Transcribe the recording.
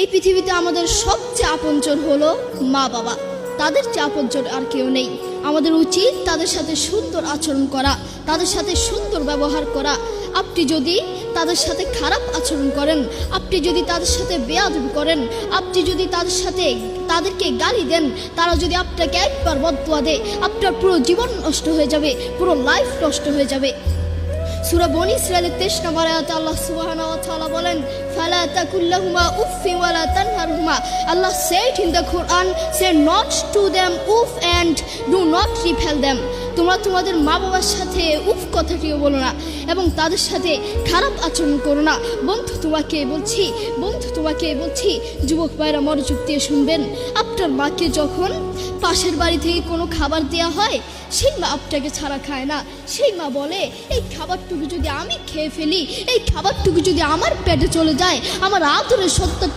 এই পৃথিবীতে আমাদের সবচেয়ে আপনজন হলো মা বাবা। তাদের চেয়ে আপনজন আর কেউ নেই। আমাদের উচিত তাদের সাথে সুন্দর আচরণ করা, তাদের সাথে সুন্দর ব্যবহার করা। আপনি যদি তাদের সাথে খারাপ আচরণ করেন, আপনি যদি তাদের সাথে বেয়াদবি করেন, আপনি যদি তাদেরকে গালি দেন, তারা যদি আপনাকে একবার বদদুয়া দেয়, আপনার পুরো জীবন নষ্ট হয়ে যাবে, পুরো লাইফ নষ্ট হয়ে যাবে। সূরা বনী ইসরাঈলের 23 নম্বর আয়াতে আল্লাহ সুবহানাহু ওয়া তাআলা বলেন, ফালা তাকুল্লাহুমা উফফি ওয়ালা তানহারহুমা। Allah said in the Quran, say not to them uff and do not repel them. তোমরা তোমাদের মা বাবার সাথে উফ কথাটিও বলো না এবং তাদের সাথে খারাপ আচরণ করো না। বন্ধু তোমাকে বলছি যুবক ভাইরা মনোযোগ দিয়ে শুনবেন। আপনার মাকে যখন পাশের বাড়ি থেকে কোনো খাবার দেওয়া হয়, সেই মা আপনাকে ছাড়া খায় না। সেই মা বলে, এই খাবারটুকু যদি আমি খেয়ে ফেলি, এই খাবারটুকু যদি আমার পেটে চলে যায়, আমার আদরের সত্তরটা